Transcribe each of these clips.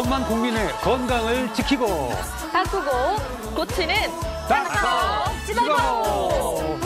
천만 국민의 건강을 지키고 바꾸고 고치는 닥터 지바고.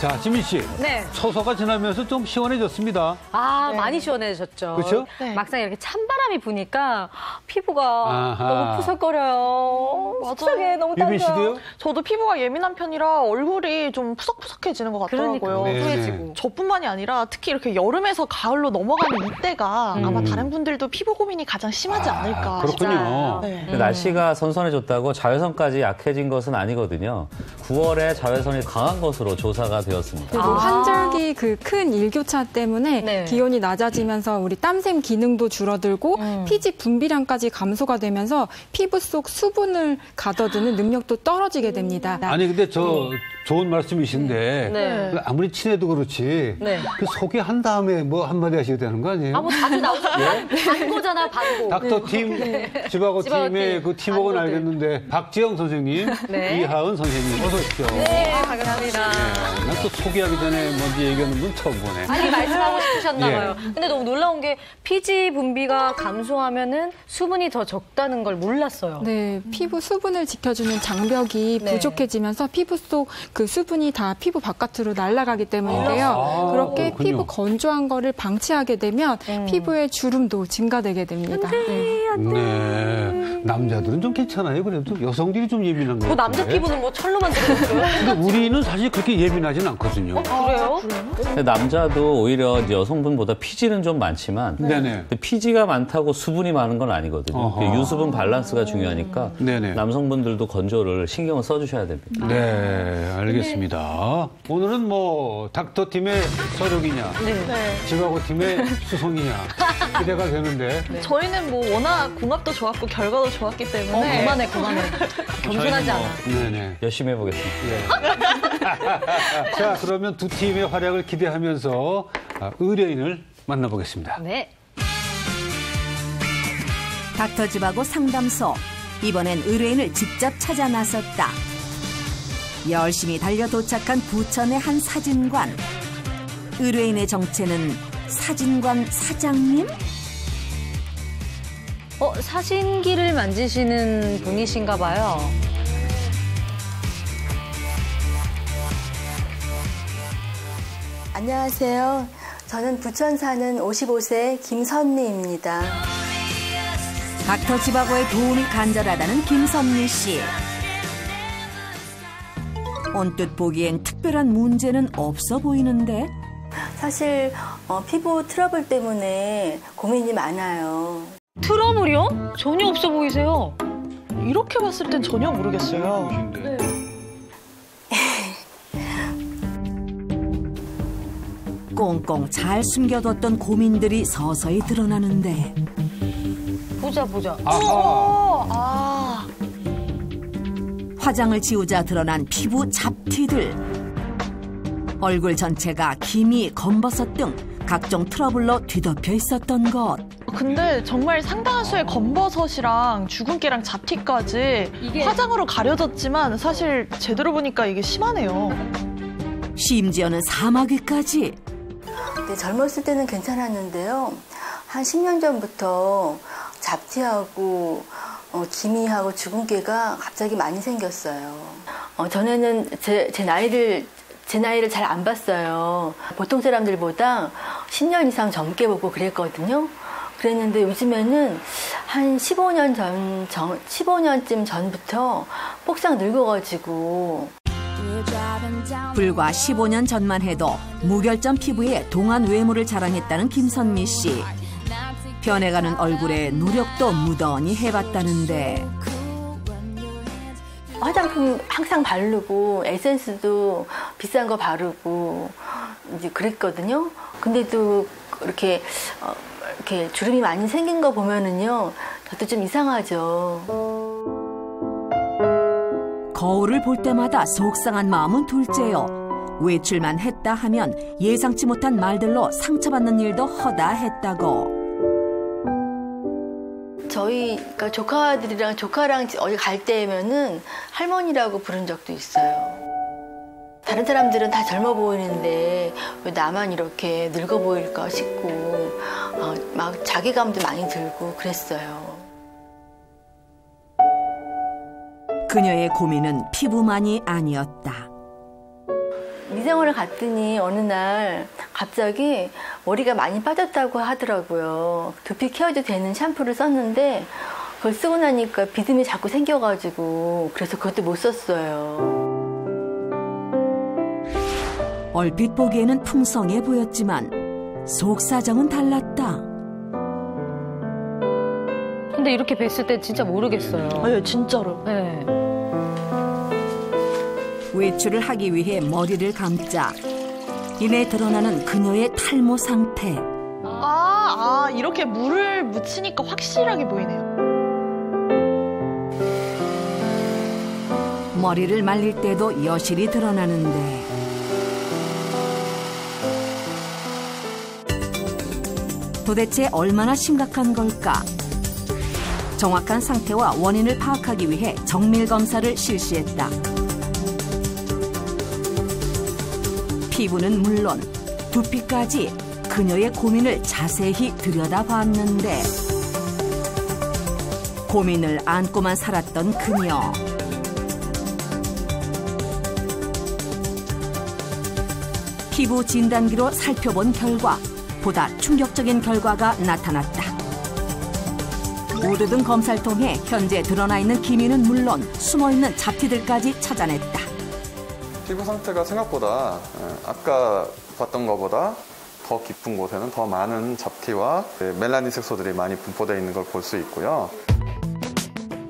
자, 지민 씨. 네. 처서가 지나면서 좀 시원해졌습니다. 아, 네. 많이 시원해졌죠. 그렇죠? 네. 막상 이렇게 찬바람이 부니까 피부가 아하. 너무 푸석거려요. 맞아요. 속상해, 너무 유빈 따가워. 씨도요? 저도 피부가 예민한 편이라 얼굴이 좀 푸석푸석해지는 것 같더라고요. 그러니까 네. 후해지고. 저뿐만이 아니라 특히 이렇게 여름에서 가을로 넘어가는 이때가 아마 다른 분들도 피부 고민이 가장 심하지 않을까 그렇군요. 싶어요. 네. 근데 날씨가 선선해졌다고 자외선까지 약해진 것은 아니거든요. 9월에 자외선이 강한 것으로 조사가 되었습니다. 그리고 환절기 그 큰 일교차 때문에 네. 기온이 낮아지면서 우리 땀샘 기능도 줄어들고 피지 분비량까지 감소가 되면서 피부 속 수분을 가둬두는 능력도 떨어지게 됩니다. 아니 근데 저 좋은 말씀이신데 네. 아무리 친해도 그렇지 네. 그 소개한 다음에 뭐 한마디 하셔야 되는 거 아니에요? 아, 뭐 자주 나오잖아요. 반고잖아, 반고. 닥터 팀, 지바고 지바고 팀의 팀, 그 팀워크는 안고들. 알겠는데 박지영 선생님, 네. 이하은 선생님 어서 오십시오. 네, 반갑습니다. 난 또 소개하기 전에 먼저 얘기하는 분 처음 보네. 아니, 말씀하고 싶으셨나 봐요. 근데 너무 놀라운 게 피지 분비가 감소하면은 수분이 더 적다는 걸 몰랐어요. 네, 피부 수분을 지켜주는 장벽이 네. 부족해지면서 피부 속 그 수분이 다 피부 바깥으로 날아가기 때문인데요. 아, 그렇게 그렇군요. 피부 건조한 거를 방치하게 되면 피부의 주름도 증가되게 됩니다. 네. 네. 남자들은 좀 괜찮아요. 그래도 여성들이 좀 예민한 거 뭐 같은데. 남자 피부는 뭐 철로만 들어갔어요? 근데 우리는 사실 그렇게 예민하진 않거든요. 그래요? 근데 남자도 오히려 여성분보다 피지는 좀 많지만 네네. 근데 피지가 많다고 수분이 많은 건 아니거든요. 어허. 유수분 밸런스가 중요하니까 네네. 남성분들도 건조를 신경을 써주셔야 됩니다. 네, 알겠습니다. 오늘은 뭐 닥터 팀의 서력이냐, 네. 지바고 팀의 수성이냐 기대가 되는데. 저희는 뭐 워낙 궁합도 좋았고 결과도 좋았기 때문에 그만해, 그만해. 겸손하지 않아. 네네. 열심히 해보겠습니다. 자, 그러면 두 팀의 활약을 기대하면서 의뢰인을 만나보겠습니다. 네. 닥터집하고 상담소. 이번엔 의뢰인을 직접 찾아 나섰다. 열심히 달려 도착한 부천의 한 사진관. 의뢰인의 정체는 사진관 사장님? 사진기를 만지시는 분이신가 봐요. 안녕하세요. 저는 부천 사는 55세 김선미입니다. 닥터집하고의 도움이 간절하다는 김선미 씨. 언뜻 보기엔 특별한 문제는 없어 보이는데 사실 피부 트러블 때문에 고민이 많아요. 트러블이요? 전혀 없어 보이세요. 이렇게 봤을 땐 전혀 모르겠어요. 네. 꽁꽁 잘 숨겨뒀던 고민들이 서서히 드러나는데 보자. 아하. 화장을 지우자 드러난 피부 잡티들. 얼굴 전체가 기미, 검버섯 등 각종 트러블로 뒤덮여 있었던 것. 근데 정말 상당한 수의 검버섯이랑 주근깨랑 잡티까지 이게- 화장으로 가려졌지만 사실 제대로 보니까 이게 심하네요. 심지어는 사마귀까지. 네, 젊었을 때는 괜찮았는데요. 한 10년 전부터 잡티하고 기미하고 주근깨가 갑자기 많이 생겼어요. 전에는 제 나이를 잘 안 봤어요. 보통 사람들보다 10년 이상 젊게 보고 그랬거든요. 그랬는데 요즘에는 한 15년쯤 전부터 폭삭 늙어가지고 불과 15년 전만 해도 무결점 피부에 동안 외모를 자랑했다는 김선미 씨. 변해가는 얼굴에 노력도 무던히 해봤다는데 화장품 항상 바르고 에센스도 비싼 거 바르고 이제 그랬거든요. 근데도 이렇게 주름이 많이 생긴 거 보면은요, 저도 좀 이상하죠. 거울을 볼 때마다 속상한 마음은 둘째요. 외출만 했다 하면 예상치 못한 말들로 상처받는 일도 허다 했다고. 저희가 조카랑 어디 갈 때면은 할머니라고 부른 적도 있어요. 다른 사람들은 다 젊어 보이는데 왜 나만 이렇게 늙어 보일까 싶고 막 자괴감도 많이 들고 그랬어요. 그녀의 고민은 피부만이 아니었다. 미생원을 갔더니 어느 날 갑자기 머리가 많이 빠졌다고 하더라고요. 두피 케어도 되는 샴푸를 썼는데 그걸 쓰고 나니까 비듬이 자꾸 생겨가지고 그래서 그것도 못 썼어요. 얼핏 보기에는 풍성해 보였지만 속사정은 달랐다. 근데 이렇게 뵀을 때 진짜 모르겠어요. 네, 진짜로. 네. 외출을 하기 위해 머리를 감자. 이내 드러나는 그녀의 탈모 상태. 이렇게 물을 묻히니까 확실하게 보이네요. 머리를 말릴 때도 여실히 드러나는데 도대체 얼마나 심각한 걸까? 정확한 상태와 원인을 파악하기 위해 정밀 검사를 실시했다. 피부는 물론 두피까지 그녀의 고민을 자세히 들여다봤는데 고민을 안고만 살았던 그녀. 피부 진단기로 살펴본 결과 보다 충격적인 결과가 나타났다. 모두든 검사를 통해 현재 드러나 있는 기미는 물론 숨어있는 잡티들까지 찾아냈다. 피부 상태가 생각보다 아까 봤던 것보다 더 깊은 곳에는 더 많은 잡티와 멜라닌 색소들이 많이 분포되어 있는 걸 볼 수 있고요.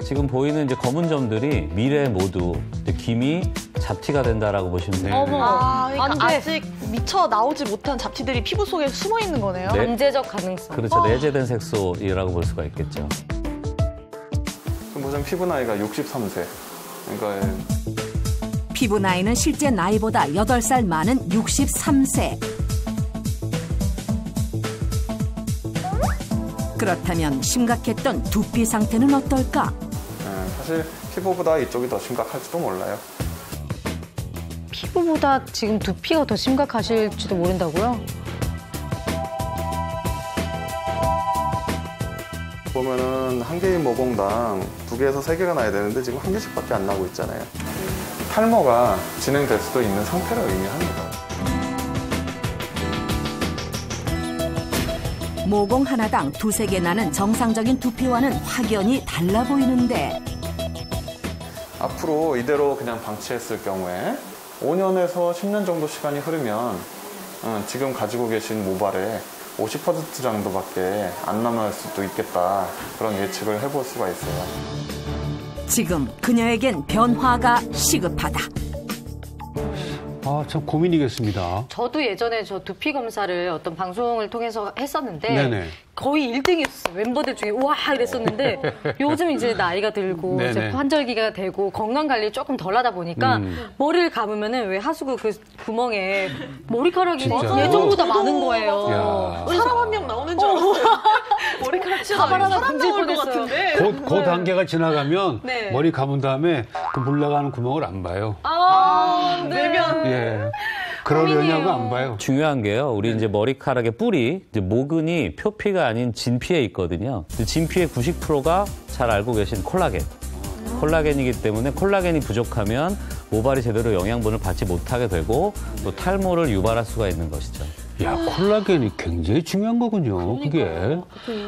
지금 보이는 이제 검은 점들이 미래 모두 이제 기미, 잡티가 된다라고 보시면 돼요. 그러니까 안 돼. 아직 미처 나오지 못한 잡티들이 피부 속에 숨어 있는 거네요. 네. 잠재적 가능성. 그렇죠. 내재된 색소이라고 볼 수가 있겠죠. 지금 보시면 피부 나이가 63세. 그러니까 피부 나이는 실제 나이보다 8살 많은 63세. 그렇다면 심각했던 두피 상태는 어떨까? 사실 피부보다 이쪽이 더 심각할지도 몰라요. 피부보다 지금 두피가 더 심각하실지도 모른다고요? 보면은 한 개의 모공당 2개에서 3개가 나야 되는데 지금 1개씩밖에 안 나고 있잖아요. 탈모가 진행될 수도 있는 상태를 의미합니다. 모공 하나당 2-3개 나는 정상적인 두피와는 확연히 달라 보이는데 앞으로 이대로 그냥 방치했을 경우에 5년에서 10년 정도 시간이 흐르면 지금 가지고 계신 모발의 50% 정도밖에 안 남을 수도 있겠다. 그런 예측을 해볼 수가 있어요. 지금 그녀에겐 변화가 시급하다. 아, 참 고민이겠습니다. 저도 예전에 저 두피 검사를 어떤 방송을 통해서 했었는데 네네. 거의 1등이었어요. 멤버들 중에 우와 이랬었는데 요즘 이제 나이가 들고 네네. 이제 환절기가 되고 건강 관리 조금 덜하다 보니까 머리를 감으면은 왜 하수구 그 구멍에 머리카락이 진짜요? 예전보다 많은 거예요. 야. 사람 한 명 나오는 줄 알았어요. 머리카락 가발 하나 사람 건질 나올 것 뻔했어요. 같은데. 그 단계가 지나가면 네. 머리 감은 다음에 그 물 나가는 구멍을 안 봐요. 내면 예. 그러려냐고 고민이에요. 안 봐요. 중요한 게요. 우리 이제 머리카락의 뿌리, 이제 모근이 표피가 아닌 진피에 있거든요. 진피의 90%가 잘 알고 계신 콜라겐. 콜라겐이기 때문에 콜라겐이 부족하면 모발이 제대로 영양분을 받지 못하게 되고 또 탈모를 유발할 수가 있는 것이죠. 야, 콜라겐이 굉장히 중요한 거군요. 그게.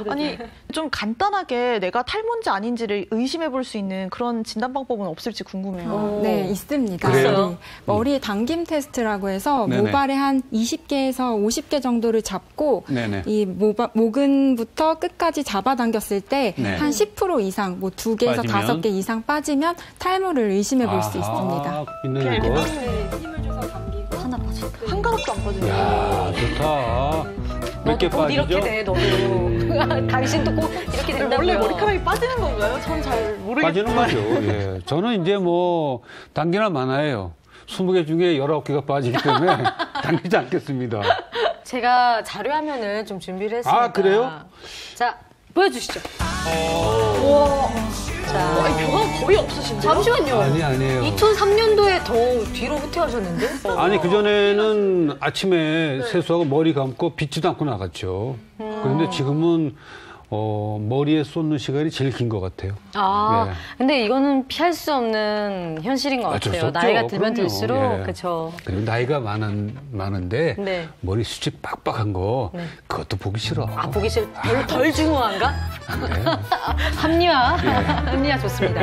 아니 좀 간단하게 내가 탈모인지 아닌지를 의심해 볼 수 있는 그런 진단 방법은 없을지 궁금해요. 네, 있습니다. 그래요? 네. 머리 당김 테스트라고 해서 네네. 모발에 한 20개에서 50개 정도를 잡고 네네. 이 모근부터 끝까지 잡아당겼을 때 네. 한 10% 이상, 뭐 2개에서 빠지면? 5개 이상 빠지면 탈모를 의심해 볼 수 있습니다. 있는 거. 힘을 줘서 감기고 하나 빠졌다. 한 가닥도 안 빠지네요. 야, 좋다. 몇 개 너도 꼭 빠지죠? 이렇게 돼, 너도. 당신도 꼭 이렇게 된다고요. 원래 머리카락이 빠지는 건가요? 전 잘 모르겠어요. 빠지는 거죠. 예. 저는 이제 뭐 단계나 많아요. 20개 중에 19개가 빠지기 때문에 당기지 않겠습니다. 제가 자료화면을 좀 준비를 했습니다. 아, 그래요? 자, 보여주시죠. 자, 변화 거의 없으신데요? 잠시만요. 아니에요. 2003년도에 더 뒤로 후퇴하셨는데? 아니, 그전에는 아침에 세수하고 머리 감고 빗지도 않고 나갔죠. 그런데 지금은 머리에 쏟는 시간이 제일 긴 것 같아요. 예. 근데 이거는 피할 수 없는 현실인 것 어쩔 수 같아요. 없죠. 나이가 들면 그럼요. 들수록 예. 그렇죠. 그리고 나이가 많은데 네. 머리 숱이 빡빡한 거 그것도 보기 싫어. 보기 싫. 덜 중요한가? 네. 합리화. 합리화 좋습니다.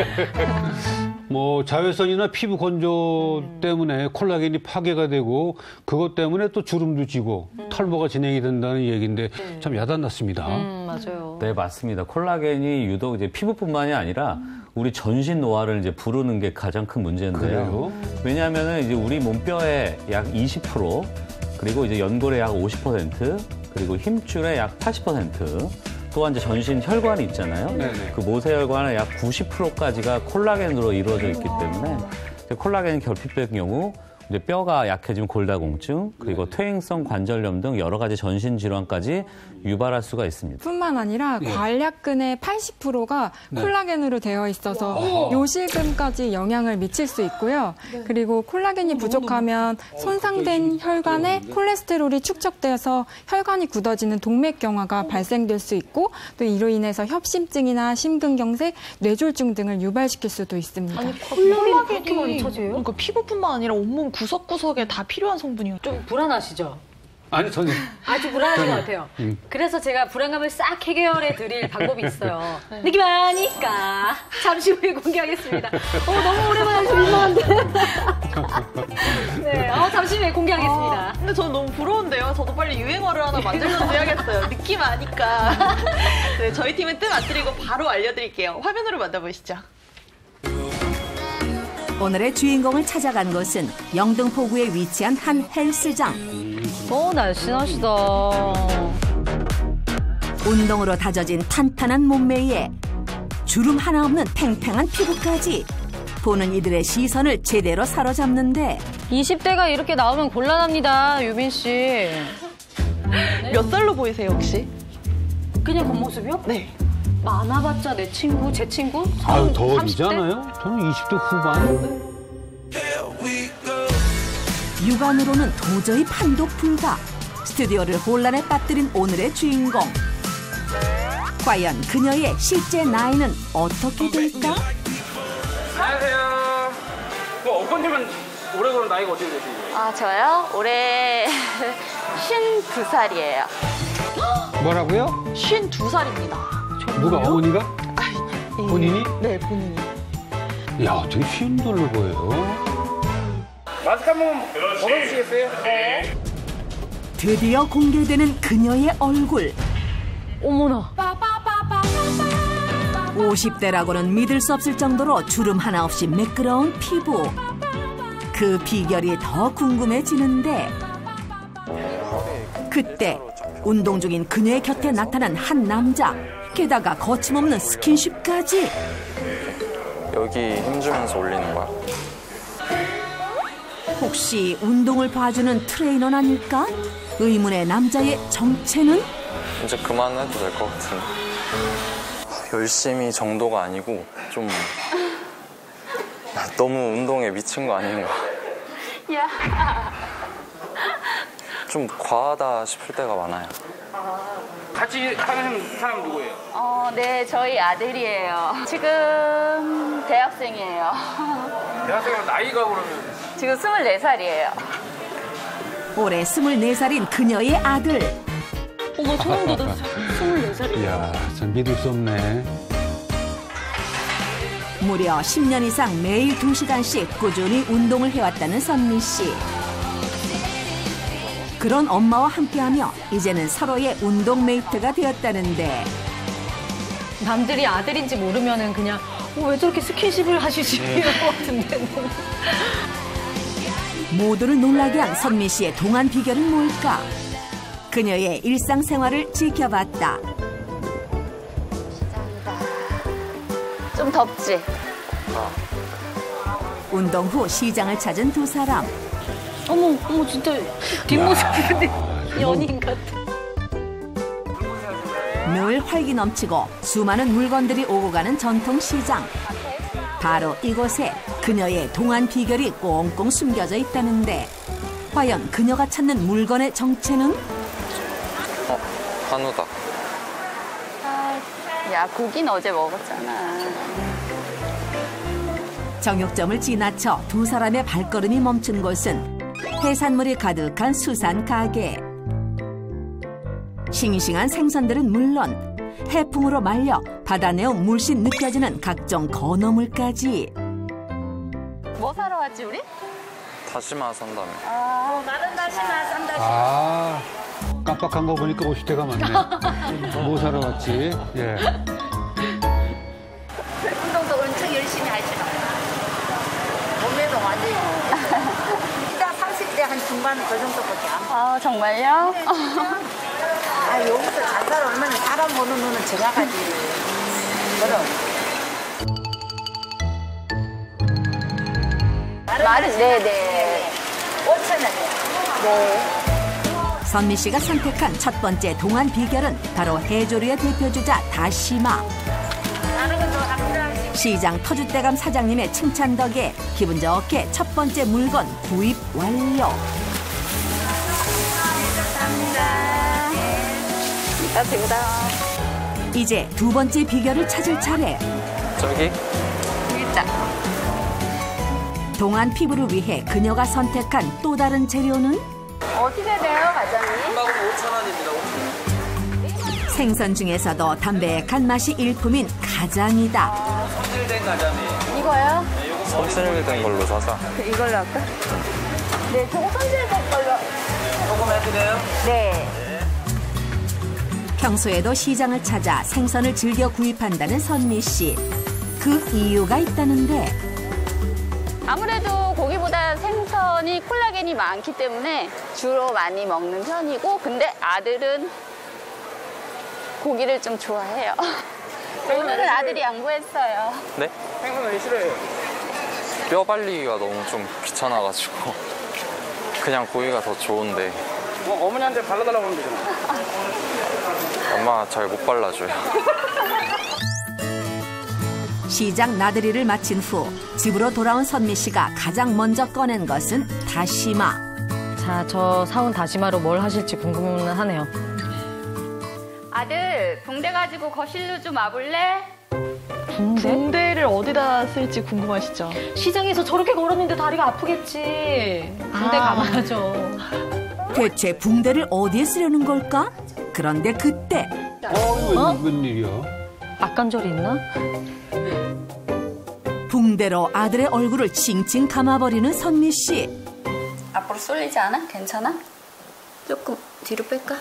뭐 자외선이나 피부 건조 때문에 콜라겐이 파괴가 되고 그것 때문에 또 주름도 지고 탈모가 진행이 된다는 얘기인데 참 야단났습니다. 맞아요. 네, 맞습니다. 콜라겐이 유독 이제 피부뿐만이 아니라 우리 전신 노화를 이제 부르는 게 가장 큰 문제인데요. 그래요? 왜냐하면은 이제 우리 몸뼈의 약 20% 그리고 이제 연골의 약 50% 그리고 힘줄의 약 80% 또한 이제 전신 혈관이 있잖아요. 네네. 그 모세혈관의 약 90%까지가 콜라겐으로 이루어져 있기 때문에 콜라겐이 결핍된 경우 이제 뼈가 약해지면 골다공증 그리고 퇴행성 관절염 등 여러 가지 전신 질환까지 유발할 수가 있습니다. 뿐만 아니라 관략근의 80%가 콜라겐으로 되어 있어서 요실금까지 영향을 미칠 수 있고요. 그리고 콜라겐이 부족하면 손상된 혈관에 콜레스테롤이 축적되어서 혈관이 굳어지는 동맥경화가 발생될 수 있고 또 이로 인해서 협심증이나 심근경색, 뇌졸중 등을 유발시킬 수도 있습니다. 콜라겐이 그렇게 많이 차지해요? 그러니까 피부뿐만 아니라 온몸 구석구석에 다 필요한 성분이요. 좀 불안하시죠? 아니 저는 아주 불안하신 것 같아요. 그래서 제가 불안감을 싹 해결해 드릴 방법이 있어요. 느낌 아니까 잠시 후에 공개하겠습니다. 너무 오랜만에 하셔서 민망한데. 네, 잠시 후에 공개하겠습니다. 근데 저는 너무 부러운데요. 저도 빨리 유행어를 하나 만들려고 해야겠어요. 느낌 아니까. 네, 저희 팀은 뜸 안 들이고 바로 알려드릴게요. 화면으로 만나보시죠. 오늘의 주인공을 찾아간 곳은 영등포구에 위치한 한 헬스장. 날씬하시다. 운동으로 다져진 탄탄한 몸매에 주름 하나 없는 팽팽한 피부까지 보는 이들의 시선을 제대로 사로잡는데 20대가 이렇게 나오면 곤란합니다, 유빈 씨. 몇 살로 보이세요, 혹시? 그냥 겉모습이요? 네. 많아봤자 내 친구, 제 친구? 아유 30대? 더 어리잖아요. 저는 20대 후반. 육안으로는 도저히 판독 불가. 스튜디오를 혼란에 빠뜨린 오늘의 주인공. 과연 그녀의 실제 나이는 어떻게 될까? 안녕하세요. 어건님은 올해 그럼 나이가 어떻게 되시나요? 저요? 올해 52살이에요. 뭐라고요? 52살입니다. 누가 어머니가? 본인이? 네, 본인이. 야, 되게 쉬운 돌로 보여요. 마스크 한번 벗어주시겠어요? 네. 드디어 공개되는 그녀의 얼굴. 어머나. 50대라고는 믿을 수 없을 정도로 주름 하나 없이 매끄러운 피부. 그 비결이 더 궁금해지는데 그때 운동 중인 그녀의 곁에 나타난 한 남자. 게다가 거침없는 스킨십까지. 여기 힘주면서 올리는 거야? 혹시 운동을 봐주는 트레이너는 아닐까? 의문의 남자의 정체는? 이제 그만해도 될 것 같은데. 열심히 정도가 아니고 좀 너무 운동에 미친 거 아닌가. 좀 과하다 싶을 때가 많아요. 같이 하는 사람 누구예요? 네, 저희 아들이에요. 지금 대학생이에요. 대학생이면 나이가 그러면? 지금 24살이에요. 올해 24살인 그녀의 아들. 어머, 소름 돋았어. 24살이에요. 이야, 참 믿을 수 없네. 무려 10년 이상 매일 2시간씩 꾸준히 운동을 해왔다는 선미 씨. 그런 엄마와 함께하며 이제는 서로의 운동메이트가 되었다는데 남들이 아들인지 모르면은 그냥 왜 저렇게 스킨십을 하시지 이럴 것 같은데. 모두를 놀라게 한 선미 씨의 동안 비결은 뭘까? 그녀의 일상생활을 지켜봤다. 좀 덥지? 운동 후 시장을 찾은 두 사람. 어머, 진짜 뒷모습이 근데 연인 같아. 늘 활기 넘치고 수많은 물건들이 오고 가는 전통시장. 바로 이곳에 그녀의 동안 비결이 꽁꽁 숨겨져 있다는데 과연 그녀가 찾는 물건의 정체는? 한우다. 야, 고기는 어제 먹었잖아. 정육점을 지나쳐 두 사람의 발걸음이 멈춘 곳은 해산물이 가득한 수산 가게. 싱싱한 생선들은 물론 해풍으로 말려 바다 내용 물씬 느껴지는 각종 건어물까지. 뭐 사러 왔지, 우리? 다시마 산다며. 마른 다시마, 싼 다시마. 아, 깜빡한 거 보니까 50대가 많네. 뭐 사러 왔지? 예. 운동도 엄청 열심히 하시나? 몸매도 완전히. 일단 30대 한 중반 그 정도밖에 안 봐. 아, 정말요? 아, 여기서 잘 살아 얼마나 사람 보는 눈은 정확하지. 그럼. 말은, 네네. 5,000원이야. 네. 선미 씨가 선택한 첫 번째 동안 비결은 바로 해조류의 대표주자 다시마. 시장 터줏대감 사장님의 칭찬 덕에 기분 좋게 첫 번째 물건 구입 완료. 감사합니다. 이제 두 번째 비결을 찾을 차례. 저기? 일자. 동안 피부를 위해 그녀가 선택한 또 다른 재료는 어떻게 돼요, 과장님? 한박은 5,000원입니다. 생선 중에서도 담백한 맛이 일품인 가장이다. 손질된 가자미. 이거요? 손질된 걸로 사자. 이걸로 할까? 네, 저거 손질된 걸로. 조금 해드려요? 네. 평소에도 시장을 찾아 생선을 즐겨 구입한다는 선미 씨. 그 이유가 있다는데. 아무래도 고기보다 생선이 콜라겐이 많기 때문에 주로 많이 먹는 편이고, 근데 아들은 고기를 좀 좋아해요. 오늘은 아들이 양보했어요. 네? 생선은 왜 싫어해요? 뼈 발리기가 너무 좀 귀찮아가지고 그냥 고기가 더 좋은데 어머니한테 발라달라고 하면 되잖아. 엄마가 잘 못 발라줘요. 시장 나들이를 마친 후 집으로 돌아온 선미 씨가 가장 먼저 꺼낸 것은 다시마. 자, 저 사온 다시마로 뭘 하실지 궁금은 하네요. 아들, 붕대 가지고 거실로 좀 와볼래? 붕대를 어디다 쓸지 궁금하시죠? 시장에서 저렇게 걸었는데 다리가 아프겠지. 붕대 감아야죠. 대체 붕대를 어디에 쓰려는 걸까? 그런데 그때 이거 웬일이야? 악관절이 있나? 붕대로 아들의 얼굴을 칭칭 감아버리는 선미 씨. 앞으로 쏠리지 않아? 괜찮아? 조금 뒤로 뺄까?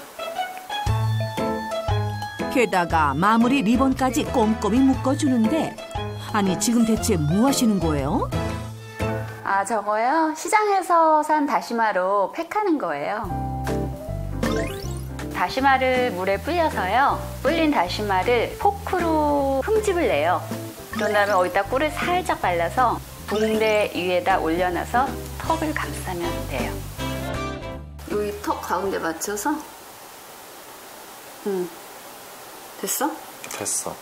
게다가 마무리 리본까지 꼼꼼히 묶어주는데 아니 지금 대체 뭐 하시는 거예요? 아, 저거요? 시장에서 산 다시마로 팩하는 거예요. 다시마를 물에 불려서요. 불린 다시마를 포크로 흠집을 내요. 그런 다음에 어디다 꿀을 살짝 발라서 붕대 위에다 올려놔서 턱을 감싸면 돼요. 여기 턱 가운데 맞춰서 됐어? 됐어.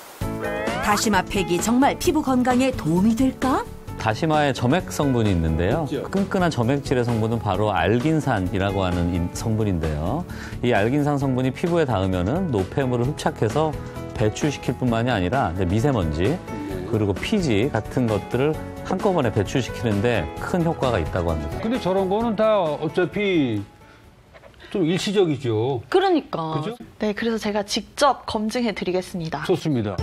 다시마 팩이 정말 피부 건강에 도움이 될까? 다시마에 점액 성분이 있는데요. 끈끈한 점액질의 성분은 바로 알긴산이라고 하는 성분인데요. 이 알긴산 성분이 피부에 닿으면은 노폐물을 흡착해서 배출시킬 뿐만이 아니라 미세먼지 그리고 피지 같은 것들을 한꺼번에 배출시키는데 큰 효과가 있다고 합니다. 근데 저런 거는 다 어차피 좀 일시적이죠. 그러니까. 그죠? 네, 그래서 제가 직접 검증해 드리겠습니다. 좋습니다.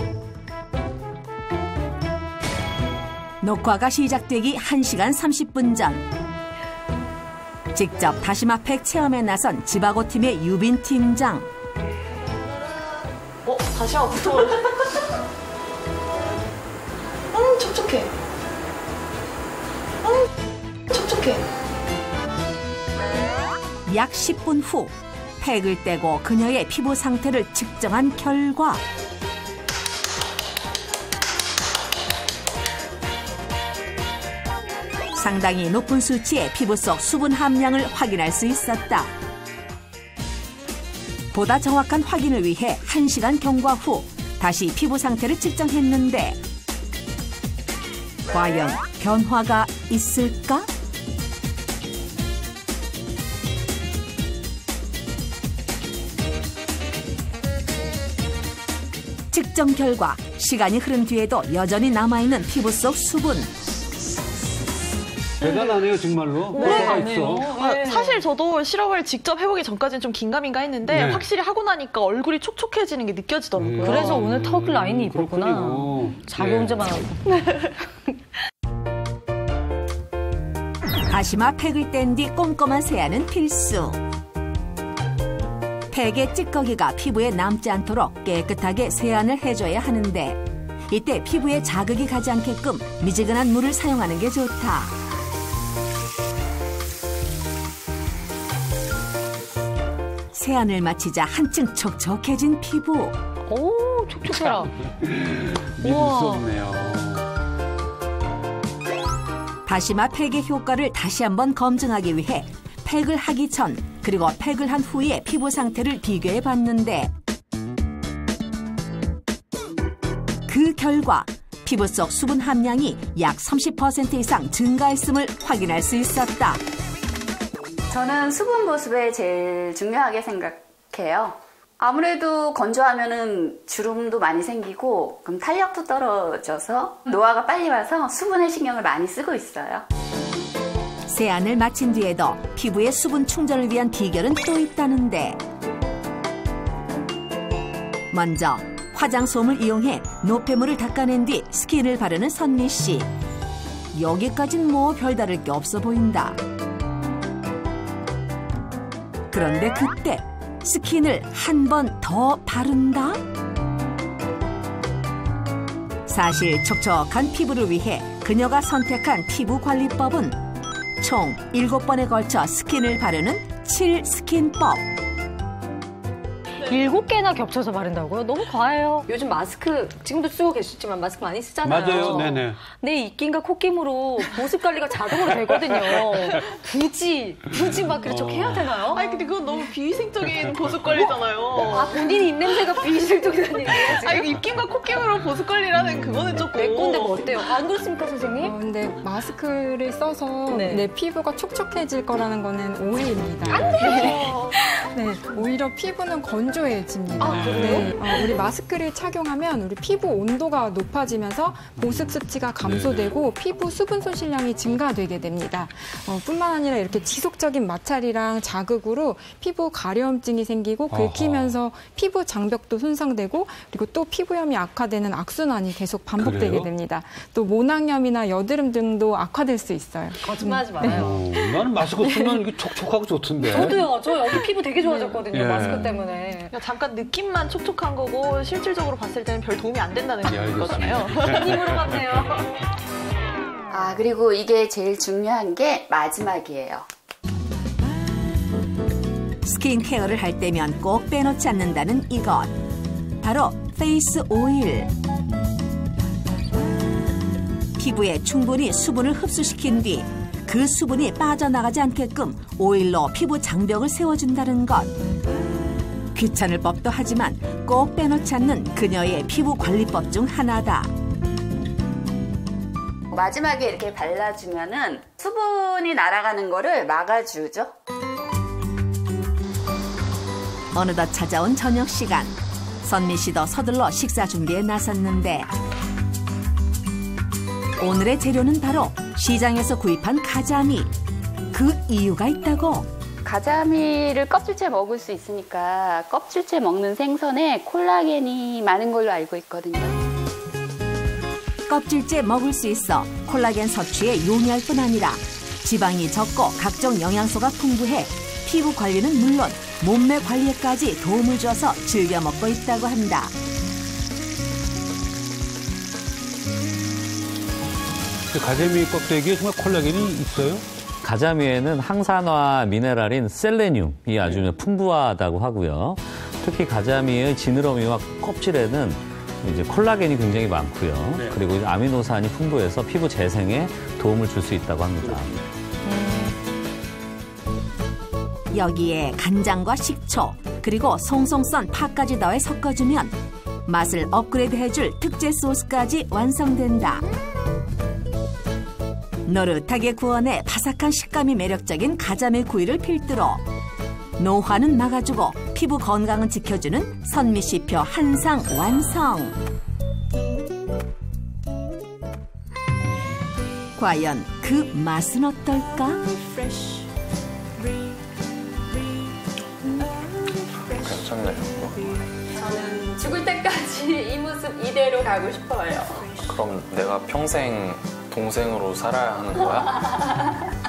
녹화가 시작되기 1시간 30분 전. 직접 다시마 팩 체험에 나선 지바고 팀의 유빈 팀장. 다시마 붙어. 촉촉해. 촉촉해. 약 10분 후 팩을 떼고 그녀의 피부 상태를 측정한 결과 상당히 높은 수치의 피부 속 수분 함량을 확인할 수 있었다. 보다 정확한 확인을 위해 1시간 경과 후 다시 피부 상태를 측정했는데 과연 변화가 있을까? 측정 결과 시간이 흐른 뒤에도 여전히 남아있는 피부 속 수분. 대단하네요, 정말로. 뭐가 있어. 사실 저도 실험을 직접 해보기 전까지는 좀 긴가민가 했는데 네. 확실히 하고 나니까 얼굴이 촉촉해지는 게 느껴지더라고요. 그래서 오늘 턱 라인이 이뻤구나. 그렇군요. 자기 네. 혼자만 하고. 다시마 팩을 뗀 뒤 꼼꼼한 세안은 필수. 팩의 찌꺼기가 피부에 남지 않도록 깨끗하게 세안을 해줘야 하는데 이때 피부에 자극이 가지 않게끔 미지근한 물을 사용하는 게 좋다. 세안을 마치자 한층 촉촉해진 피부. 오, 촉촉해라. 믿을 수 없네요. 다시마 팩의 효과를 다시 한번 검증하기 위해 팩을 하기 전 그리고 팩을 한 후의 피부 상태를 비교해 봤는데 그 결과 피부 속 수분 함량이 약 30% 이상 증가했음을 확인할 수 있었다. 저는 수분 보습에 제일 중요하게 생각해요. 아무래도 건조하면은 주름도 많이 생기고 그럼 탄력도 떨어져서 노화가 빨리 와서 수분에 신경을 많이 쓰고 있어요. 세안을 마친 뒤에도 피부의 수분 충전을 위한 비결은 또 있다는데 먼저 화장솜을 이용해 노폐물을 닦아낸 뒤 스킨을 바르는 선미 씨. 여기까진 뭐 별다를 게 없어 보인다. 그런데 그때 스킨을 한 번 더 바른다? 사실 촉촉한 피부를 위해 그녀가 선택한 피부 관리법은 총 7번에 걸쳐 스킨을 바르는 7스킨법. 7개나 겹쳐서 바른다고요? 너무 과해요. 요즘 마스크 지금도 쓰고 계시지만 마스크 많이 쓰잖아요. 맞아요. 네네. 내 입김과 콧김으로 보습 관리가 자동으로 되거든요. 굳이 막 그렇게 해야 되나요? 아니 근데 그건 너무 비위생적인 보습 관리잖아요. 아, 본인 입냄새가 비위생적이라는 얘기예요, 지금? 아니 입김과 콧김으로 보습 관리라는 그거는 조금. 내 건데 뭐 어때요? 안 그렇습니까, 선생님? 근데 마스크를 써서 네. 내 피부가 촉촉해질 거라는 거는 오해입니다. 안 돼요. 네, 오히려 피부는 건조해집니다. 아, 그래요? 네, 우리 마스크를 착용하면 우리 피부 온도가 높아지면서 보습 수치가 감소되고 피부 수분 손실량이 증가되게 됩니다. 뿐만 아니라 이렇게 지속적인 마찰이랑 자극으로 피부 가려움증이 생기고 긁히면서 피부 장벽도 손상되고 그리고 또 피부염이 악화되는 악순환이 계속 반복되게 그래요? 됩니다. 또 모낭염이나 여드름 등도 악화될 수 있어요. 거짓말하지 말아요. 나는 마스크 쓰면 이게 촉촉하고 좋던데. 저도요. 저 여기 피부 되게 좋아졌거든요. 예. 마스크 때문에. 그냥 잠깐 느낌만 촉촉한 거고 실질적으로 봤을 때는 별 도움이 안 된다는 예, 거잖아요. 입으로 갔네요. 아, 그리고 이게 제일 중요한 게 마지막이에요. 스킨케어를 할 때면 꼭 빼놓지 않는다는 이것. 바로 페이스 오일. 피부에 충분히 수분을 흡수시킨 뒤 그 수분이 빠져나가지 않게끔 오일로 피부 장벽을 세워준다는 것. 귀찮을 법도 하지만 꼭 빼놓지 않는 그녀의 피부 관리법 중 하나다. 마지막에 이렇게 발라주면은 수분이 날아가는 거를 막아주죠. 어느덧 찾아온 저녁 시간. 선미 씨도 서둘러 식사 준비에 나섰는데 오늘의 재료는 바로 시장에서 구입한 가자미. 그 이유가 있다고. 가자미를 껍질째 먹을 수 있으니까 껍질째 먹는 생선에 콜라겐이 많은 걸로 알고 있거든요. 껍질째 먹을 수 있어 콜라겐 섭취에 용이할 뿐 아니라 지방이 적고 각종 영양소가 풍부해 피부 관리는 물론 몸매 관리에까지 도움을 줘서 즐겨 먹고 있다고 한다. 가재미 껍데기에 정말 콜라겐이 있어요? 가자미에는 항산화 미네랄인 셀레늄이 아주 풍부하다고 하고요. 특히 가자미의 지느러미와 껍질에는 이제 콜라겐이 굉장히 많고요. 네. 그리고 이제 아미노산이 풍부해서 피부 재생에 도움을 줄 수 있다고 합니다. 여기에 간장과 식초 그리고 송송 썬 파까지 더해 섞어주면 맛을 업그레이드해줄 특제 소스까지 완성된다. 노릇하게 구워내 바삭한 식감이 매력적인 가자미 구이를 필두로 노화는 막아주고 피부 건강은 지켜주는 선미씨표 한상 완성. 과연 그 맛은 어떨까? 괜찮네요. 저는 죽을 때까지 이 모습 이대로 가고 싶어요. 그럼 내가 평생 동생으로 살아야 하는 거야?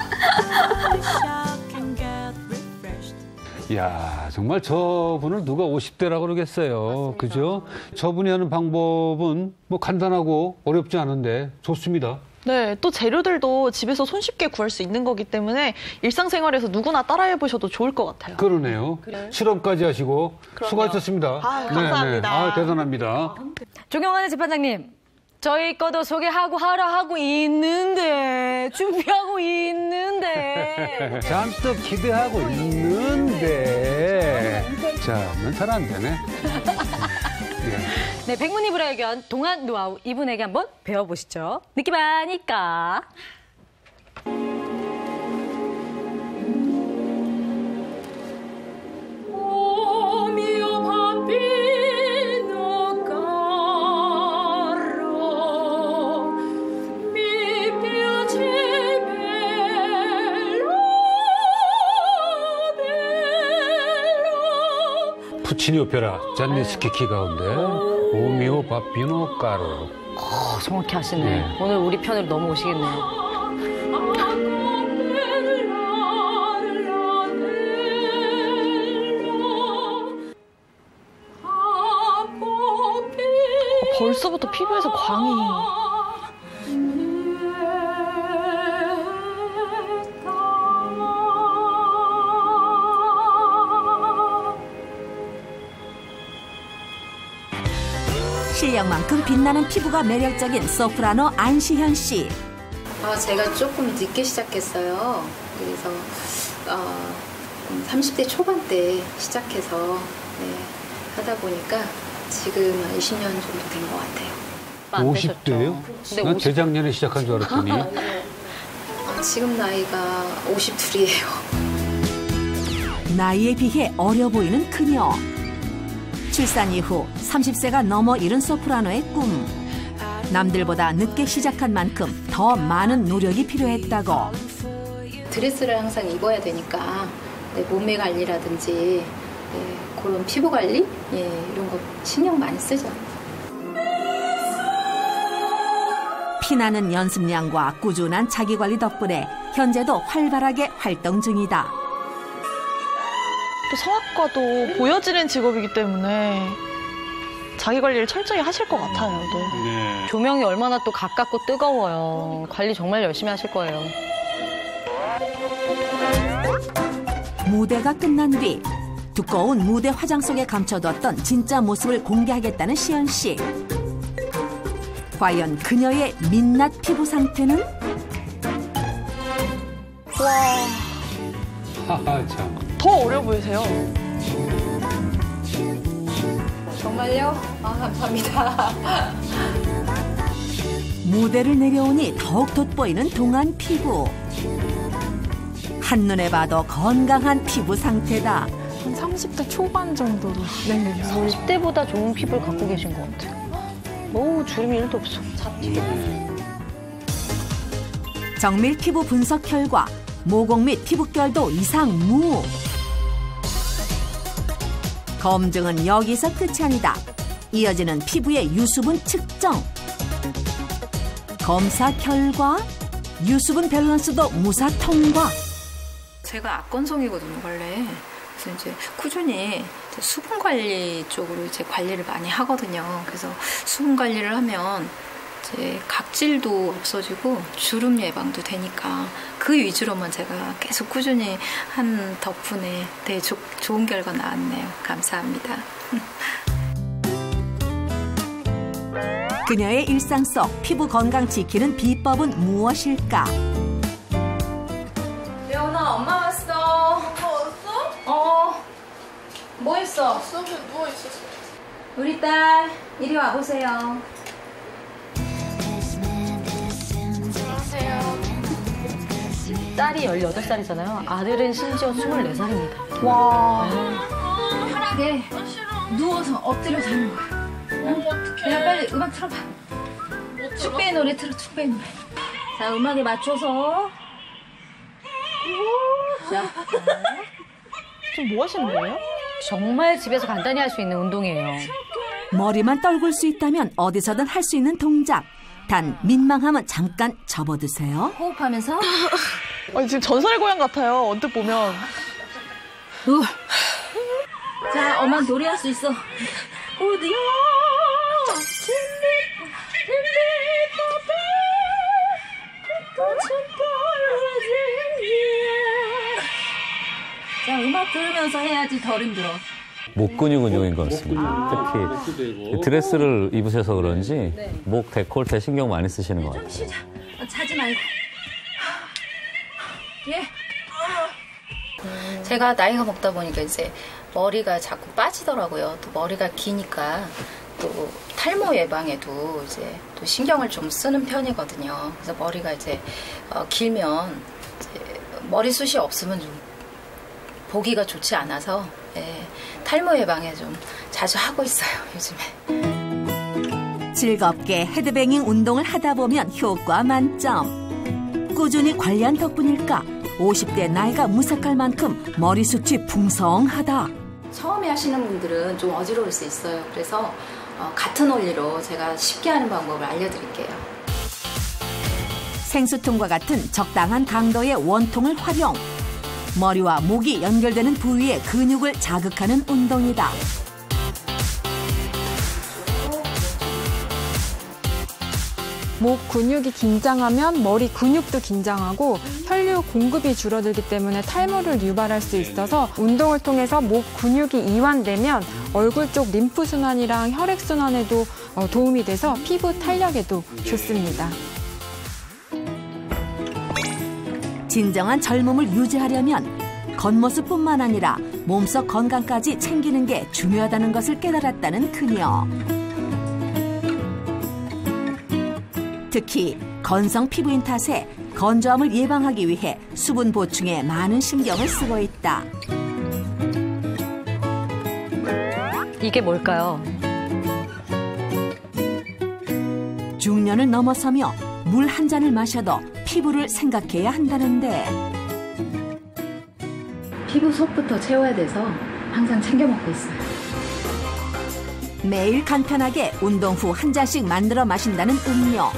이야, 정말 저분을 누가 50대라고 그러겠어요. 그죠? 저분이 하는 방법은 뭐 간단하고 어렵지 않은데 좋습니다. 네, 또 재료들도 집에서 손쉽게 구할 수 있는 거기 때문에 일상생활에서 누구나 따라해보셔도 좋을 것 같아요. 그러네요. 실험까지 하시고 그럼요. 수고하셨습니다. 감사합니다. 아, 대단합니다. 조경환의 재판장님, 저희 거도 소개하고 하라 하고 있는데, 준비하고 있는데. 잔뜩 기대하고 있는데. 자, 잘 안 되네. 네, 백문이 불여일견 동안 노하우 이분에게 한번 배워보시죠. 느낌 아니까. 푸치니 오페라 잔니스키키 가운데 오미오 바비노 까로. 정확히 하시네. 오늘 우리 편으로 넘어오시겠네요. 벌써부터 피부에서 광이. 실력만큼 빛나는 피부가 매력적인 소프라노 안시현 씨. 제가 조금 늦게 시작했어요. 그래서 30대 초반 때 시작해서 하다 보니까 지금 20년 정도 된 것 같아요. 50대예요? 난 재작년에 시작한 줄 알았더니. 지금 나이가 52이에요. 나이에 비해 어려 보이는 그녀. 출산 이후 30세가 넘어 이룬 소프라노의 꿈. 남들보다 늦게 시작한 만큼 더 많은 노력이 필요했다고. 드레스를 항상 입어야 되니까 몸매 관리라든지 그런 피부 관리 이런 거 신경 많이 쓰죠. 피나는 연습량과 꾸준한 자기관리 덕분에 현재도 활발하게 활동 중이다. 또 성악과도 보여지는 직업이기 때문에 자기 관리를 철저히 하실 것 같아요. 네. 조명이 얼마나 또 가깝고 뜨거워요. 관리 정말 열심히 하실 거예요. 무대가 끝난 뒤 두꺼운 무대 화장 속에 감춰뒀던 진짜 모습을 공개하겠다는 시연 씨. 과연 그녀의 민낯 피부 상태는? 와. 하하, 참. 더 어려 보이세요. 정말요? 감사합니다. 무대를 내려오니 더욱 돋보이는 동안 피부. 한눈에 봐도 건강한 피부 상태다. 한 30대 초반 정도로. 네. 30대보다 좋은 피부를 갖고 계신 것 같아요. 주름이 1도 없어. 정밀 피부 분석 결과 모공 및 피부결도 이상 무. 검증은 여기서 끝이 아니다. 이어지는 피부의 유수분 측정. 검사 결과 유수분 밸런스도 무사 통과. 제가 악건성이거든요, 원래. 그래서 이제 꾸준히 수분 관리 쪽으로 이제 관리를 많이 하거든요. 그래서 수분 관리를 하면 이제 각질도 없어지고 주름 예방도 되니까 그 위주로만 제가 계속 꾸준히 한 덕분에 좋은 결과 나왔네요. 감사합니다. 그녀의 일상 속 피부 건강 지키는 비법은 무엇일까? 레오나, 엄마 왔어. 왔어? 뭐 했어? 수업에 누워있었어. 우리 딸, 이리 와보세요. 딸이 18살이잖아요. 아들은 심지어 24살입니다. 와. 편하게 누워서 엎드려 자는 거야. 야, 빨리 음악 틀어봐. 축배의 노래 틀어, 축배의 노래. 자, 음악에 맞춰서. 자. 지금 뭐 하시는 거예요? 정말 집에서 간단히 할 수 있는 운동이에요. 머리만 떨굴 수 있다면 어디서든 할 수 있는 동작. 단 민망하면 잠깐 접어두세요. 호흡하면서. 아니, 지금 전설의 고향 같아요. 언뜻 보면. 자, 엄마 노래할 수 있어. 어디야? 자, 음악 들으면서 해야지 덜 힘들어. 목 근육 운동인 것 같습니다. 특히 드레스를 입으셔서 그런지 목 데콜테 신경 많이 쓰시는 것 같아요. 쉬자. 자지 말고. 예. 제가 나이가 먹다 보니까 이제 머리가 자꾸 빠지더라고요. 또 머리가 기니까 또 탈모 예방에도 이제 또 신경을 좀 쓰는 편이거든요. 그래서 머리가 이제 길면 이제 머리숱이 없으면 좀 보기가 좋지 않아서 탈모 예방에 좀 자주 하고 있어요, 요즘에. 즐겁게 헤드뱅잉 운동을 하다 보면 효과 만점. 꾸준히 관리한 덕분일까 50대 나이가 무색할 만큼 머리숱이 풍성하다. 처음에 하시는 분들은 좀 어지러울 수 있어요. 그래서 같은 원리로 제가 쉽게 하는 방법을 알려드릴게요. 생수통과 같은 적당한 강도의 원통을 활용. 머리와 목이 연결되는 부위의 근육을 자극하는 운동이다. 목 근육이 긴장하면 머리 근육도 긴장하고 혈류 공급이 줄어들기 때문에 탈모를 유발할 수 있어서 운동을 통해서 목 근육이 이완되면 얼굴 쪽 림프순환이랑 혈액순환에도 도움이 돼서 피부 탄력에도 좋습니다. 진정한 젊음을 유지하려면 겉모습뿐만 아니라 몸속 건강까지 챙기는 게 중요하다는 것을 깨달았다는 그녀. 특히 건성 피부인 탓에 건조함을 예방하기 위해 수분 보충에 많은 신경을 쓰고 있다. 이게 뭘까요? 중년을 넘어서며 물 한 잔을 마셔도 피부를 생각해야 한다는데 피부 속부터 채워야 돼서 항상 챙겨 먹고 있어요. 매일 간편하게 운동 후 한 잔씩 만들어 마신다는 음료.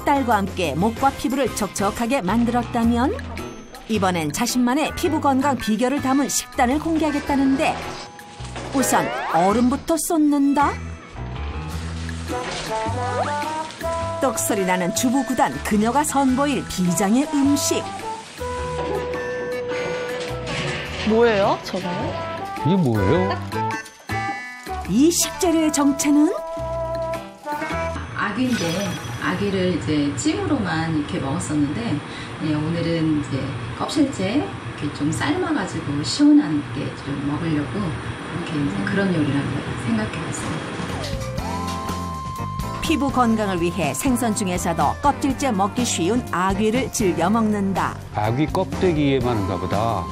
딸과 함께 목과 피부를 촉촉하게 만들었다면 이번엔 자신만의 피부 건강 비결을 담은 식단을 공개하겠다는데 우선 얼음부터 쏟는다. 떡소리 나는 주부구단 그녀가 선보일 비장의 음식. 뭐예요, 저거? 이게 뭐예요? 이 식재료의 정체는? 아귀인데 아귀를 이제 찜으로만 이렇게 먹었었는데 오늘은 이제 껍질째 이렇게 좀 삶아가지고 시원하게 좀 먹으려고 이렇게 이제 그런 요리를 생각해봤어요. 피부 건강을 위해 생선 중에서도 껍질째 먹기 쉬운 아귀를 즐겨 먹는다. 아귀 껍데기에만 한가 보다.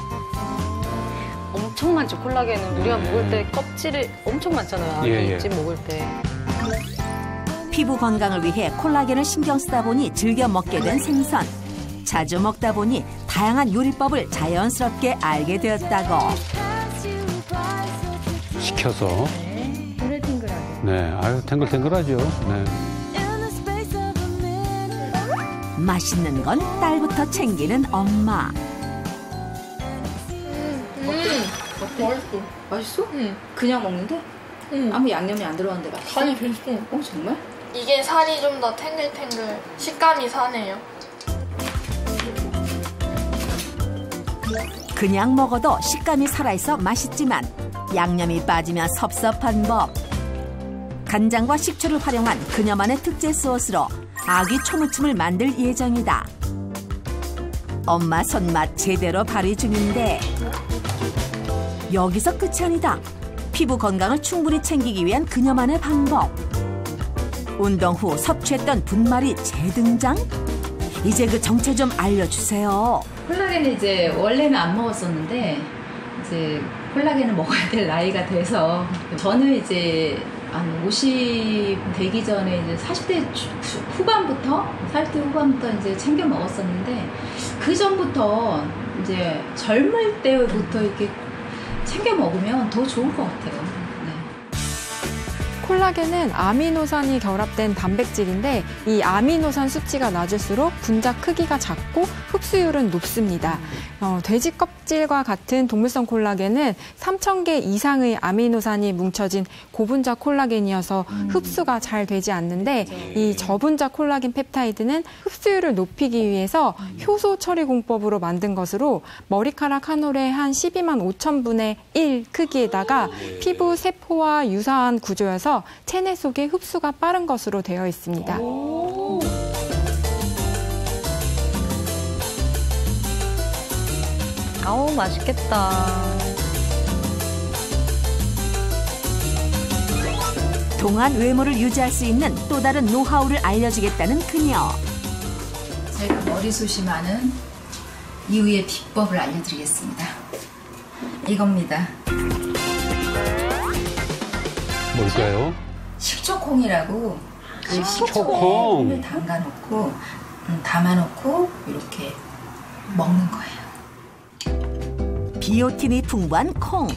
엄청 많죠, 콜라겐은. 우리가 먹을 때 껍질을 엄청 많잖아요. 아귀찜 먹을 때. 피부 건강을 위해 콜라겐을 신경 쓰다 보니 즐겨 먹게 된 생선. 자주 먹다 보니 다양한 요리법을 자연스럽게 알게 되었다고. 식혀서. 탱글탱글하게. 네, 아유 탱글탱글하죠. 네. 맛있는 건 딸부터 챙기는 엄마. 맛있어. 맛있어? 응. 그냥 먹는데? 응. 아무 양념이 안 들어갔는데 맛있어? 간이 됐어. 정말? 이게 살이 좀 더 탱글탱글, 식감이 사네요. 그냥 먹어도 식감이 살아있어 맛있지만 양념이 빠지면 섭섭한 법. 간장과 식초를 활용한 그녀만의 특제 소스로 아귀 초무침을 만들 예정이다. 엄마 손맛 제대로 발휘 중인데 여기서 끝이 아니다. 피부 건강을 충분히 챙기기 위한 그녀만의 방법. 운동 후 섭취했던 분말이 재등장? 이제 그 정체 좀 알려주세요. 콜라겐을 이제 원래는 안 먹었었는데 이제 콜라겐을 먹어야 될 나이가 돼서 저는 이제 한 50 되기 전에 이제 40대 후반부터 이제 챙겨 먹었었는데 그 전부터 이제 젊을 때부터 이렇게 챙겨 먹으면 더 좋을 것 같아요. 콜라겐은 아미노산이 결합된 단백질인데 이 아미노산 수치가 낮을수록 분자 크기가 작고 흡수율은 높습니다. 돼지 껍질과 같은 동물성 콜라겐은 3,000개 이상의 아미노산이 뭉쳐진 고분자 콜라겐이어서 흡수가 잘 되지 않는데 이 저분자 콜라겐 펩타이드는 흡수율을 높이기 위해서 효소 처리 공법으로 만든 것으로 머리카락 한 올의 한 12만 5천분의 1 크기에다가 피부 세포와 유사한 구조여서 체내 속에 흡수가 빠른 것으로 되어 있습니다. 아우, 맛있겠다. 동안 외모를 유지할 수 있는 또 다른 노하우를 알려주겠다는 그녀. 제가 머리숱이 많은 이유의 비법을 알려드리겠습니다. 이겁니다. 뭘까요? 식초콩이라고 식초콩. 콩을 담가놓고 담아놓고 이렇게 먹는 거예요. 비오틴이 풍부한 콩.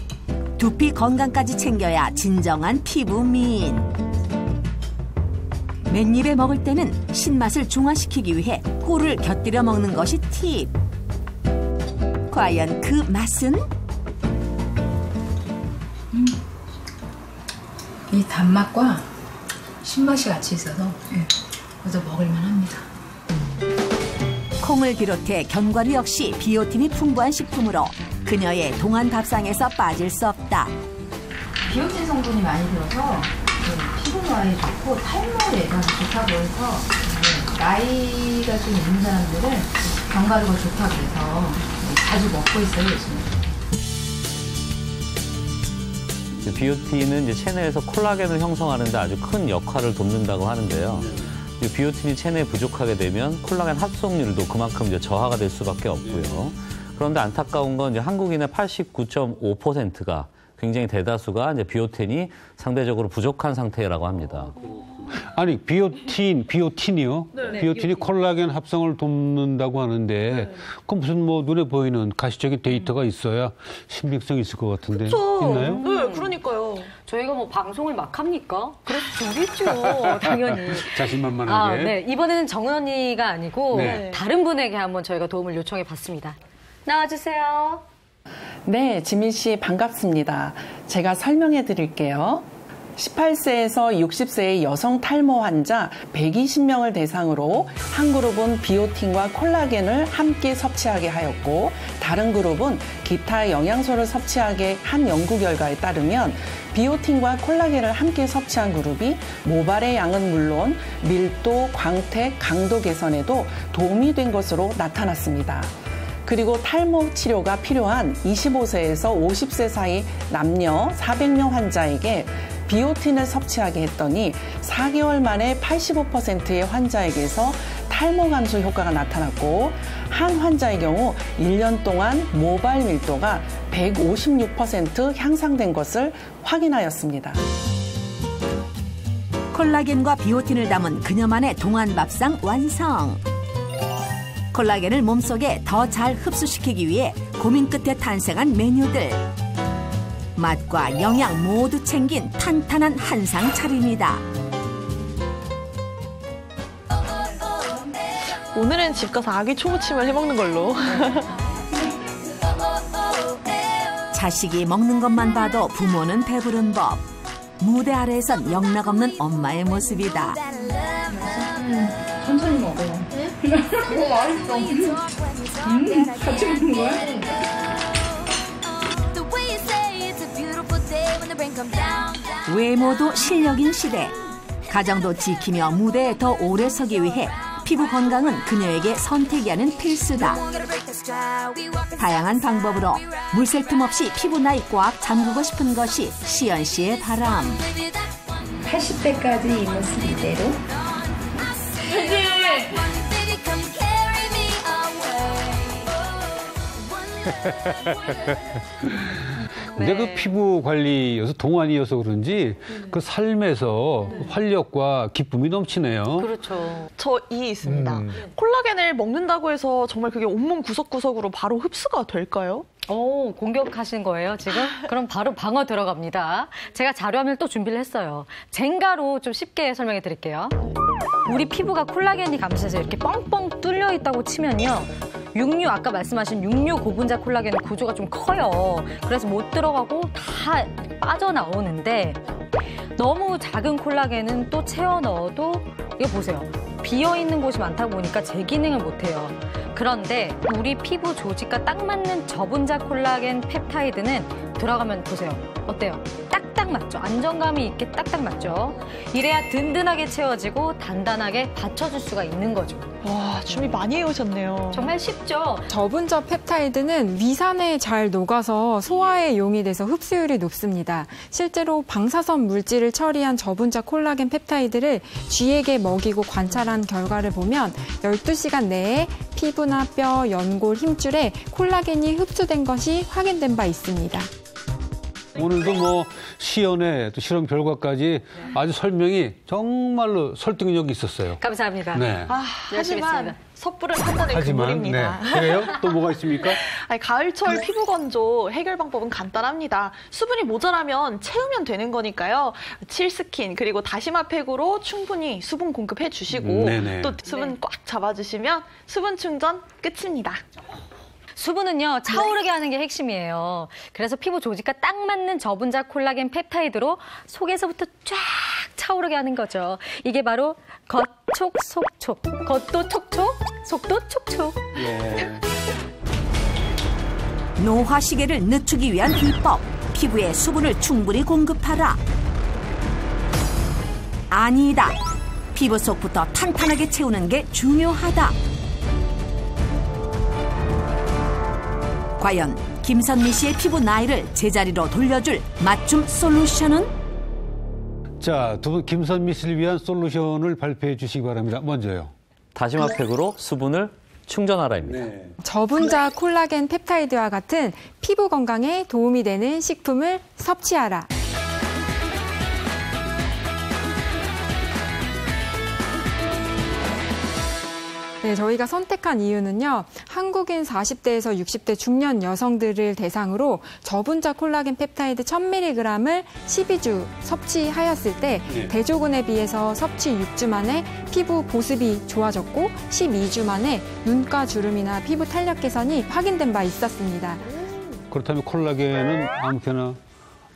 두피 건강까지 챙겨야 진정한 피부 미인. 맨입에 먹을 때는 신맛을 중화시키기 위해 꿀을 곁들여 먹는 것이 팁. 과연 그 맛은? 이 단맛과 신맛이 같이 있어서 그래서 먹을만 합니다. 콩을 비롯해 견과류 역시 비오틴이 풍부한 식품으로 그녀의 동안 밥상에서 빠질 수 없다. 비오틴 성분이 많이 들어서 피부 노화에 좋고 탈모에 좋다고 해서 나이가 좀 있는 사람들은 견과류가 좋다고 해서 자주 먹고 있어요, 요즘에. 비오틴은 이제 체내에서 콜라겐을 형성하는 데 아주 큰 역할을 돕는다고 하는데요. 비오틴이 체내에 부족하게 되면 콜라겐 합성률도 그만큼 이제 저하가 될 수밖에 없고요. 그런데 안타까운 건 이제 한국인의 89.5%가 굉장히 대다수가 이제 비오틴이 상대적으로 부족한 상태라고 합니다. 아니 비오틴이요? 네. 비오틴이 콜라겐 합성을 돕는다고 하는데 그 무슨 뭐 눈에 보이는 가시적인 데이터가 있어야 신빙성이 있을 것 같은데 있나요? 네, 그러니까요. 저희가 뭐 방송을 막 합니까? 그래서 저겠죠, 당연히. 자신만만하게. 네. 이번에는 정은 언니가 아니고 네. 다른 분에게 한번 저희가 도움을 요청해 봤습니다. 나와주세요. 네, 지민 씨 반갑습니다. 제가 설명해 드릴게요. 18세에서 60세의 여성 탈모 환자 120명을 대상으로 한 그룹은 비오틴과 콜라겐을 함께 섭취하게 하였고 다른 그룹은 기타 영양소를 섭취하게 한 연구 결과에 따르면 비오틴과 콜라겐을 함께 섭취한 그룹이 모발의 양은 물론 밀도, 광택, 강도 개선에도 도움이 된 것으로 나타났습니다. 그리고 탈모 치료가 필요한 25세에서 50세 사이 남녀 400명 환자에게 비오틴을 섭취하게 했더니 4개월 만에 85%의 환자에게서 탈모 감소 효과가 나타났고 한 환자의 경우 1년 동안 모발 밀도가 156% 향상된 것을 확인하였습니다. 콜라겐과 비오틴을 담은 그녀만의 동안 밥상 완성. 콜라겐을 몸속에 더 잘 흡수시키기 위해 고민 끝에 탄생한 메뉴들. 맛과 영양 모두 챙긴 탄탄한 한상 차림이다. 오늘은 집 가서 아기 초무침을 해먹는 걸로. 자식이 먹는 것만 봐도 부모는 배부른 법. 무대 아래에선 영락없는 엄마의 모습이다. 천천히 먹어. 너무 맛있어. 같이 먹는 거야? 외모도 실력인 시대. 가정도 지키며 무대에 더 오래 서기 위해 피부 건강은 그녀에게 선택이 아닌 필수다. 다양한 방법으로 물샐 틈 없이 피부 나이 꽉 잠그고 싶은 것이 시연 씨의 바람. 80대까지 이 모습 이대로. 근데 네. 그 피부 관리여서 동안이어서 그런지 그 삶에서 활력과 기쁨이 넘치네요. 그렇죠. 저 이 있습니다. 콜라겐을 먹는다고 해서 정말 그게 온몸 구석구석으로 바로 흡수가 될까요? 오, 공격하신 거예요, 지금? 그럼 바로 방어 들어갑니다. 제가 자료화면을 또 준비를 했어요. 젠가로 좀 쉽게 설명해 드릴게요. 우리 피부가 콜라겐이 감싸서 이렇게 뻥뻥 뚫려 있다고 치면요. 육류, 아까 말씀하신 육류 고분자 콜라겐의 구조가 좀 커요. 그래서 못 들어가고 다 빠져나오는데 너무 작은 콜라겐은 또 채워 넣어도 이거 보세요. 비어있는 곳이 많다 보니까 제 기능을 못해요. 그런데 우리 피부 조직과 딱 맞는 저분자 콜라겐 펩타이드는 들어가면 보세요. 어때요? 딱딱 맞죠? 안정감이 있게 딱딱 맞죠? 이래야 든든하게 채워지고 단단하게 받쳐줄 수가 있는 거죠. 와, 준비 많이 해오셨네요. 정말 쉽죠? 저분자 펩타이드는 위산에 잘 녹아서 소화에 용이 돼서 흡수율이 높습니다. 실제로 방사선 물질을 처리한 저분자 콜라겐 펩타이드를 쥐에게 먹이고 관찰한 결과를 보면 12시간 내에 피부나 뼈, 연골, 힘줄에 콜라겐이 흡수된 것이 확인된 바 있습니다. 오늘도 뭐 시연회 또 실험 결과까지 아주 설명이 정말로 설득력이 있었어요. 감사합니다. 네. 하지만 섣부른 판단은 금물입니다. 네. 그래요? 또 뭐가 있습니까? 아니, 가을철 피부 건조 해결 방법은 간단합니다. 수분이 모자라면 채우면 되는 거니까요. 칠스킨 그리고 다시마 팩으로 충분히 수분 공급해 주시고 네네. 또 수분 꽉 잡아주시면 수분 충전 끝입니다. 수분은요, 차오르게 하는 게 핵심이에요. 그래서 피부 조직과 딱 맞는 저분자 콜라겐 펩타이드로 속에서부터 쫙 차오르게 하는 거죠. 이게 바로 겉촉, 속촉. 겉도 촉촉, 속도 촉촉. 예. 노화 시계를 늦추기 위한 비법. 피부에 수분을 충분히 공급하라. 아니다. 피부 속부터 탄탄하게 채우는 게 중요하다. 과연 김선미 씨의 피부 나이를 제자리로 돌려줄 맞춤 솔루션은? 자, 두 분 김선미 씨를 위한 솔루션을 발표해 주시기 바랍니다. 먼저요. 다시마 팩으로 수분을 충전하라입니다. 네. 저분자 콜라겐 펩타이드와 같은 피부 건강에 도움이 되는 식품을 섭취하라. 네, 저희가 선택한 이유는요. 한국인 40대에서 60대 중년 여성들을 대상으로 저분자 콜라겐 펩타이드 1000mg을 12주 섭취하였을 때 대조군에 비해서 섭취 6주 만에 피부 보습이 좋아졌고 12주 만에 눈가 주름이나 피부 탄력 개선이 확인된 바 있었습니다. 그렇다면 콜라겐은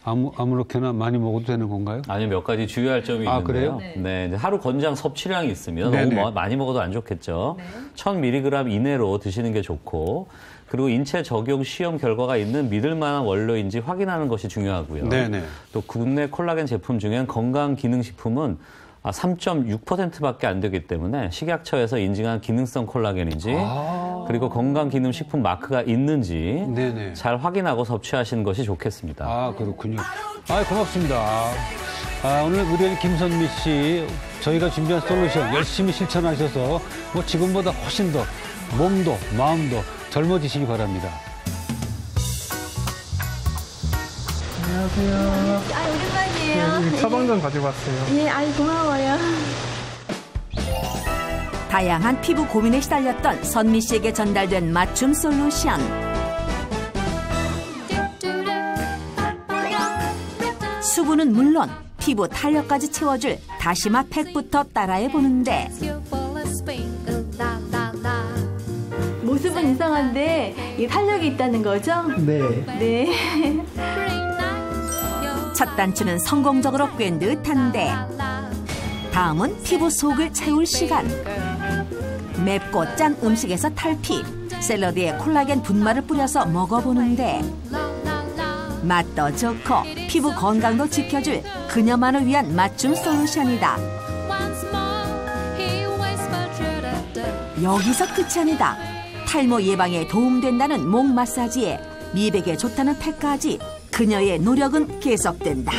아무렇게나 많이 먹어도 되는 건가요? 아니요, 몇 가지 주의할 점이 아, 있는데요. 그래요? 네, 하루 권장 섭취량이 있으면 네네. 너무 많이 먹어도 안 좋겠죠. 1000mg 이내로 드시는 게 좋고, 그리고 인체 적용 시험 결과가 있는 믿을 만한 원료인지 확인하는 것이 중요하고요. 네네. 또 국내 콜라겐 제품 중엔 건강기능식품은 3.6%밖에 안 되기 때문에 식약처에서 인증한 기능성 콜라겐인지 그리고 건강기능식품 마크가 있는지 네네. 잘 확인하고 섭취하시는 것이 좋겠습니다. 아, 그렇군요. 아, 고맙습니다. 오늘 우리 김선미 씨, 저희가 준비한 솔루션 열심히 실천하셔서 뭐 지금보다 훨씬 더 몸도 마음도 젊어지시기 바랍니다. 안녕하세요. 아, 오랜만이에요. 네, 여기 처방전 가지고 왔어요. 네, 아이 고마워요. 다양한 피부 고민에 시달렸던 선미 씨에게 전달된 맞춤 솔루션. 수분은 물론 피부 탄력까지 채워줄 다시마 팩부터 따라해보는데 모습은 이상한데 이 탄력이 있다는 거죠? 네. 네. 첫 단추는 성공적으로 꿰은 듯한데 다음은 피부 속을 채울 시간. 맵고 짠 음식에서 탈피, 샐러드에 콜라겐 분말을 뿌려서 먹어보는데 맛도 좋고 피부 건강도 지켜줄 그녀만을 위한 맞춤 솔루션이다. 여기서 끝이 아니다. 탈모 예방에 도움된다는 목 마사지에 미백에 좋다는 팩까지 그녀의 노력은 계속된다.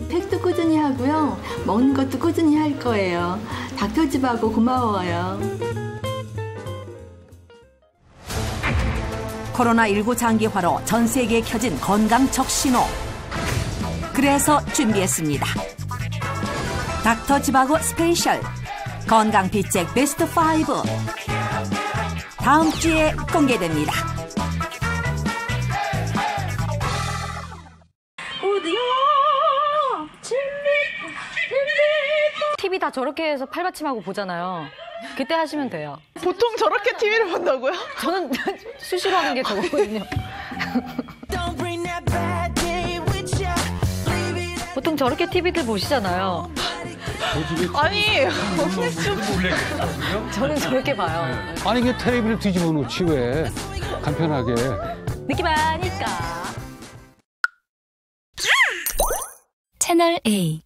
팩도 꾸준히 하고요. 먹는 것도 꾸준히 할 거예요. 닥터집하고 고마워요. 코로나19 장기화로 전 세계에 켜진 건강 적신호. 그래서 준비했습니다. 닥터 지바고 스페셜 건강 비책 베스트 5. 다음 주에 공개됩니다. TV 다 저렇게 해서 팔받침하고 보잖아요. 그때 하시면 돼요. 보통 저렇게 TV를 본다고요? 저는 수시로 하는 게 저거거든요. 보통 저렇게 TV들 보시잖아요. 아니, 저는 저렇게 봐요. 아니 이게 텔레비를 뒤집어 놓지 왜 간편하게. 느낌 아니까. 채널 A